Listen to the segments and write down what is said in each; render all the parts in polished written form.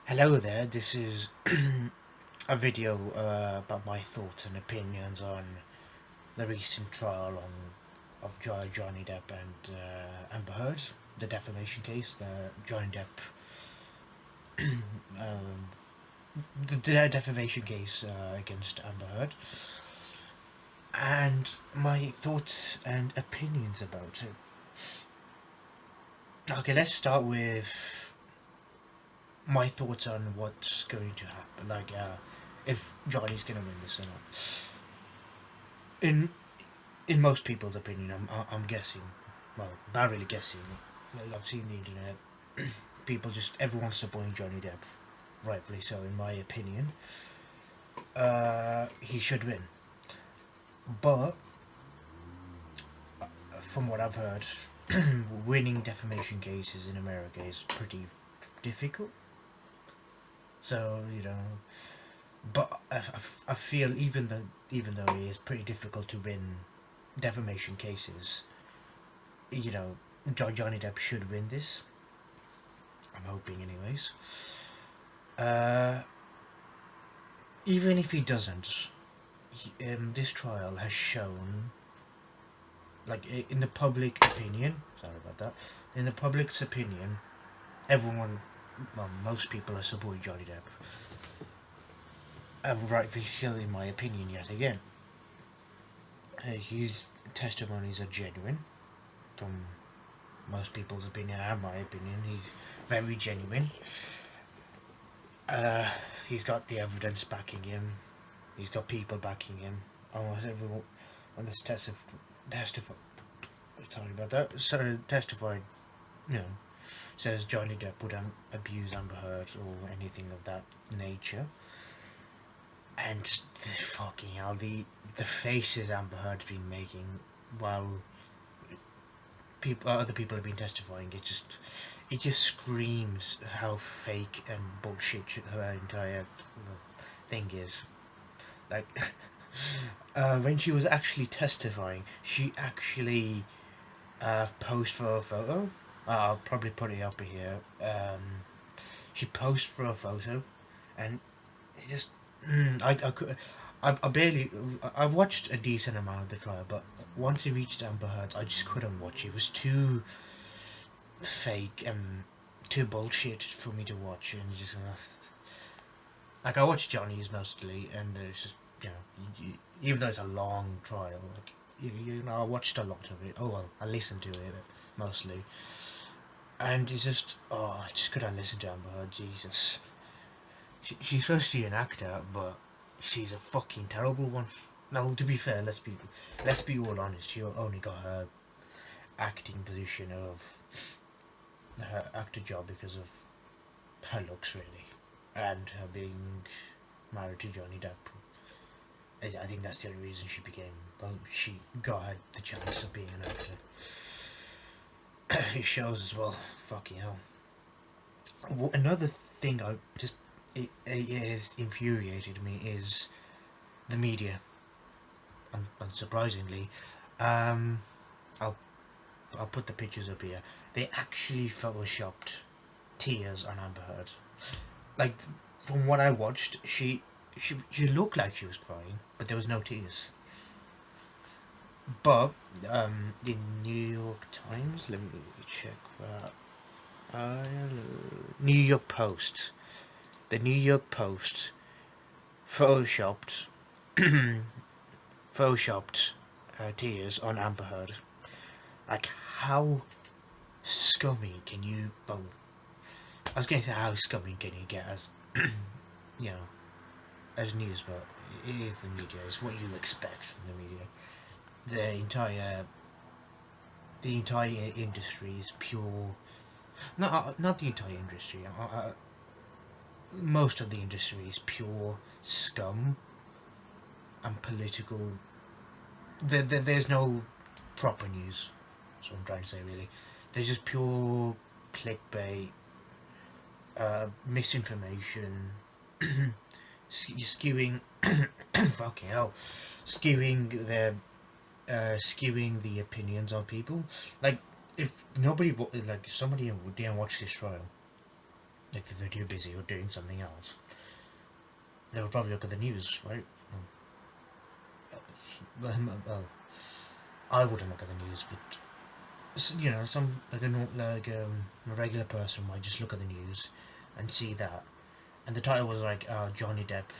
Hello there, this is a video about my thoughts and opinions on the recent trial of Johnny Depp and Amber Heard, the defamation case, the Johnny Depp, um, the defamation case against Amber Heard, and my thoughts and opinions about it. Okay, let's start with my thoughts on what's going to happen, if Johnny's gonna win this or not. In in most people's opinion, I'm guessing. Well, not really guessing. Like, I've seen the internet. People just everyone's supporting Johnny Depp, rightfully so. In my opinion, he should win. But from what I've heard, winning defamation cases in America is pretty difficult. So but I feel even though it is pretty difficult to win defamation cases, you know, Johnny Depp should win this. I'm hoping, anyways. Uh, Even if he doesn't, this trial has shown, like in the public opinion. Sorry about that. In the public's opinion, everyone, well, most people are supporting Johnny Depp. Rightfully so, in my opinion, yet again. His testimonies are genuine, from most people's opinion and my opinion. He's very genuine. He's got the evidence backing him. He's got people backing him. Almost everyone on this testified. Sorry about that. So testified, you know, says Johnny Depp would abuse Amber Heard or anything of that nature. And fucking hell, the faces Amber Heard's been making while other people have been testifying, it just screams how fake and bullshit her entire thing is. Like, when she was actually testifying, she actually posed for a photo. I'll probably put it up here. She posed for a photo, and it just I could. I barely. I watched a decent amount of the trial, but once it reached Amber Heard, I just couldn't watch it. It was too fake and too bullshit for me to watch, and just like I watched Johnny's mostly, and it's just even though it's a long trial, like I watched a lot of it. Oh well, I listened to it mostly, and it's just I just couldn't listen to Amber Heard. Jesus, she's supposed to be an actor, but she's a fucking terrible one. Now, to be fair, let's be all honest. She only got her acting position of her actor job because of her looks, really, and her being married to Johnny Depp. I think that's the only reason she became. Well, she got the chance of being an actor. It shows as well. Fucking hell. Another thing it has infuriated me is the media. Unsurprisingly, um, I'll I'll put the pictures up here. They actually photoshopped tears on Amber Heard. Like, from what I watched, she looked like she was crying, but there was no tears. But the New York Times. Let me check that. New York Post. The New York Post photoshopped photoshopped tears on Amber Heard. Like, how scummy can you? Well, I was going to say how scummy can you get as you know as news, but it is the media. It's what you expect from the media. The entire industry is pure. Not the entire industry. Most of the industry is pure scum and political. There's no proper news. That's what I'm trying to say. Really, there's just pure clickbait, misinformation, skewing. Fucking hell, skewing the opinions of people. Like, if somebody didn't watch this trial, Like if they're too busy or doing something else, they would probably look at the news, right? Well, I wouldn't look at the news, but you know, some a regular person might just look at the news and see that, and the title was like, Johnny Depp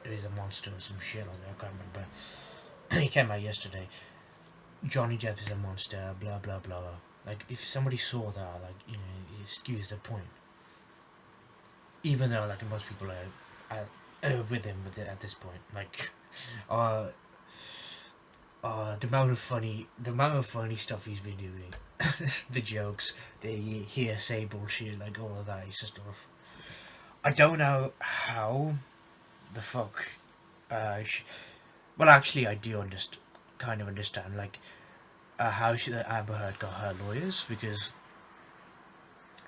is a monster or some shit like that. I can't remember. He came out yesterday. Johnny Depp is a monster. Blah blah blah. Like if somebody saw that, like it skews the point. Even though like most people are with him at this point, like, uh, the amount of funny stuff he's been doing, the jokes, the hearsay bullshit, like all of that. He's just off. I don't know how the fuck. Well, actually, I do kind of understand, like, how she, Amber Heard got her lawyers, because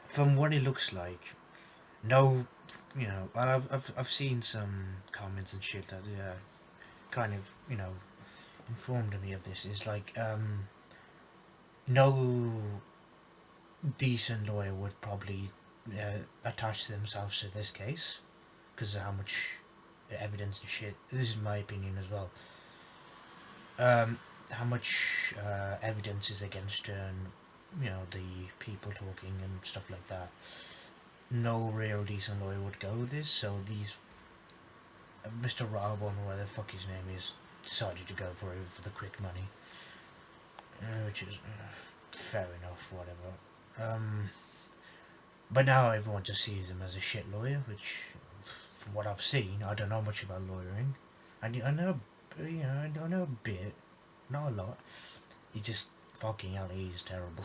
from what it looks like, no, I've seen some comments and shit that kind of informed me of this. Is like no decent lawyer would probably attach themselves to this case because of how much evidence and shit. This is my opinion as well. How much evidence is against her, and the people talking and stuff like that. No real decent lawyer would go with this. So these Mr. Robon, or whatever the fuck his name is, decided to go for it for the quick money, which is fair enough. Whatever. But now everyone just sees him as a shit lawyer, which, from what I've seen, I don't know much about lawyering. I know, I don't know a bit, not a lot. He just fucking hell, he's terrible.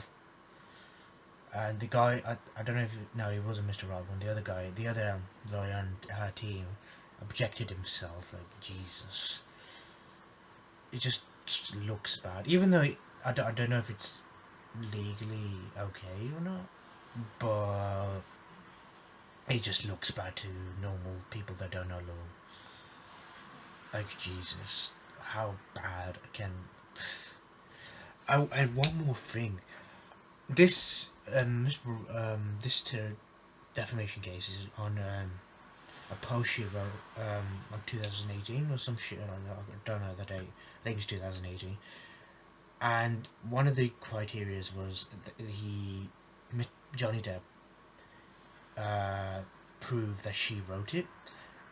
And the guy, I don't know if no, he wasn't Mr. Robin. The other guy, the other lawyer on her team, objected himself. Like Jesus, it just looks bad. Even though I don't know if it's legally okay or not, but it just looks bad to normal people that don't know law. Like Jesus, how bad can? And one more thing, this defamation case is on a post she wrote on 2018 or some shit. I don't know the date. I think it's 2018. And one of the criterias was Johnny Depp proved that she wrote it.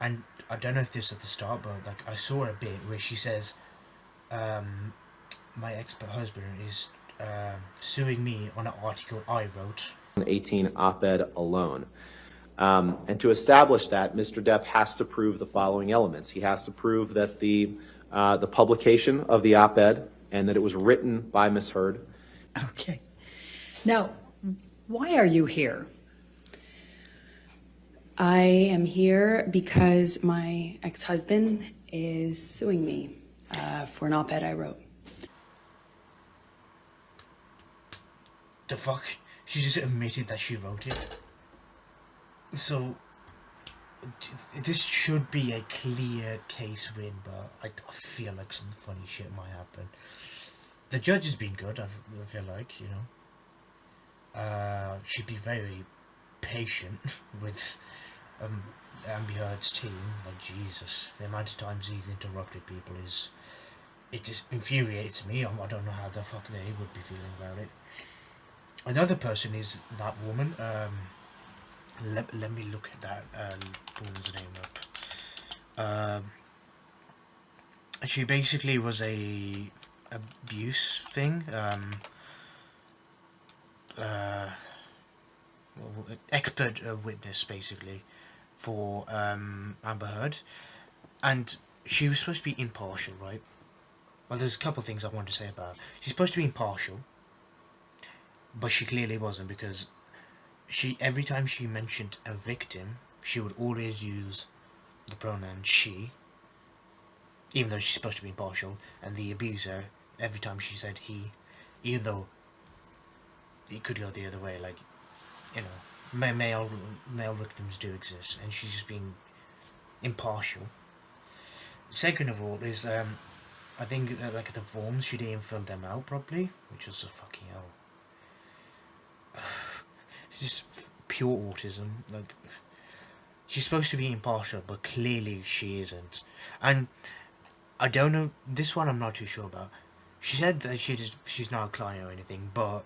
And I don't know if this is at the start, but like I saw a bit where she says, "My ex-husband is suing me on an article I wrote." 18 op-ed alone. And to establish that, Mr. Depp has to prove the following elements. He has to prove that the publication of the op-ed and that it was written by Ms. Heard. Okay. Now, why are you here? I am here because my ex-husband is suing me for an op-ed I wrote. The fuck? She just admitted that she wrote it. So this should be a clear case win, but I feel like some funny shit might happen. The judge has been good. I feel like she'd be very patient with Amber Heard's team. Like Jesus, the amount of times he's interrupted people it just infuriates me. I don't know how the fuck they would be feeling about it. Another person is that woman. Let me look at that woman's name up. She basically was a abuse thing. Expert witness basically for Amber Heard, and she was supposed to be impartial, right? Well, there's a couple of things I want to say about her. She's supposed to be impartial, but she clearly wasn't, because every time she mentioned a victim, she would always use the pronoun she, even though she's supposed to be impartial, and the abuser, every time she said he, even though it could go the other way, like, male victims do exist, and she's just being impartial. Second of all is, I think, like, the forms, she didn't fill them out properly, which was a fucking hell. It's just pure autism. Like, she's supposed to be impartial, but clearly she isn't. And I don't know, this one I'm not too sure about. She said that she's not a client or anything, but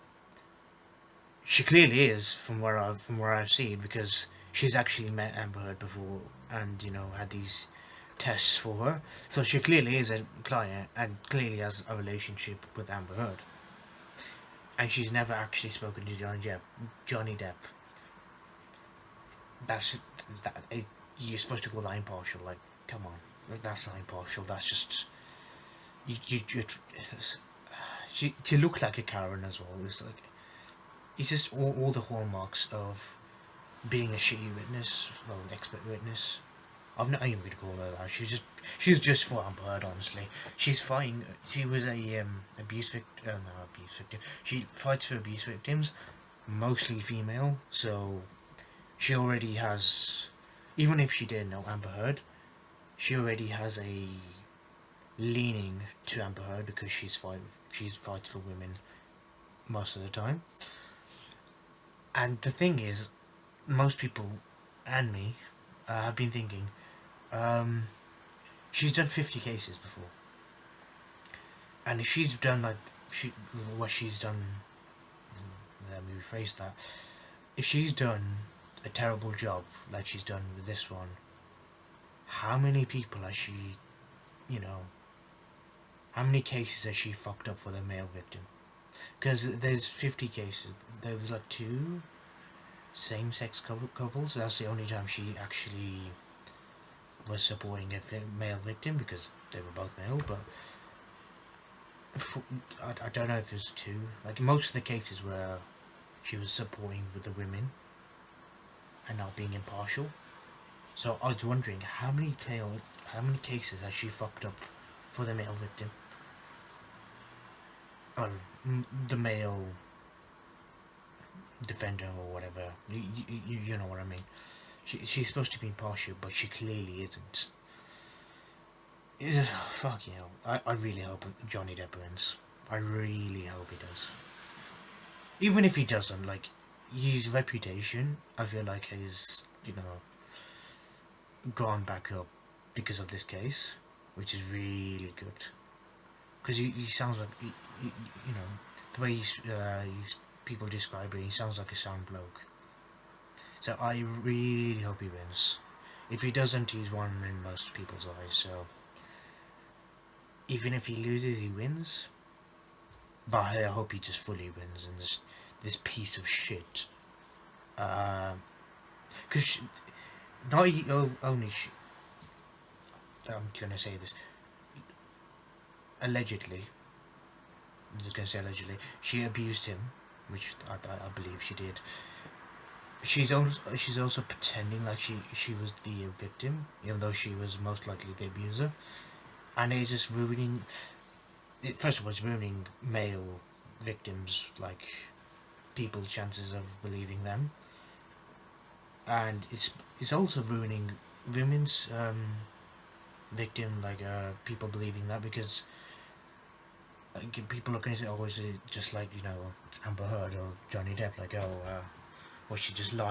she clearly is from where I've seen, because she's actually met Amber Heard before and had these tests for her. So she clearly is a client and clearly has a relationship with Amber Heard. And she's never actually spoken to Johnny Depp. That's you're supposed to call that impartial. Like, come on, that's not impartial. That's just you look like a Karen as well. It's just all the hallmarks of being a shitty witness, well, an expert witness. I'm not even going to call her that. She's just for Amber Heard, honestly. She's fine. She was a abuse victim. No, abuse victim. She fights for abuse victims, mostly female. So she already has, even if she didn't know Amber Heard, she already has a leaning to Amber Heard because she fights for women most of the time. And the thing is, most people and me have been thinking, she's done 50 cases before, and if she's done what she's done, let me rephrase that. If she's done a terrible job like she's done with this one, how many people has she, how many cases has she fucked up for the male victim? Because there's 50 cases. There was like 2 same-sex couples. That's the only time she actually was supporting a male victim, because they were both male. But I don't know if there's 2. Like, most of the cases where she was supporting with the women and not being impartial. So I was wondering how many cases has she fucked up for the male victim, or the male defender, or whatever. You know what I mean. She's supposed to be impartial, but she clearly isn't. Fucking hell. I really hope Johnny Depp wins. I really hope he does. Even if he doesn't, like, his reputation, I feel like, has, gone back up because of this case, which is really good. Because he sounds like, the way he's people describe it, he sounds like a sound bloke. So I really hope he wins. If he doesn't, he's one in most people's eyes. So even if he loses, he wins. But I hope he just fully wins, and this piece of shit. Because not only I'm gonna say this. Allegedly, I'm just gonna say allegedly, she abused him, which I believe she did. She's also pretending like she was the victim, even though she was most likely the abuser, and it's just ruining. First of all, it's ruining male victims, like, people's chances of believing them, and it's also ruining women's victim, like, people believing that, because people are going to say, oh, is it just like Amber Heard or Johnny Depp, like, oh, was she just lying?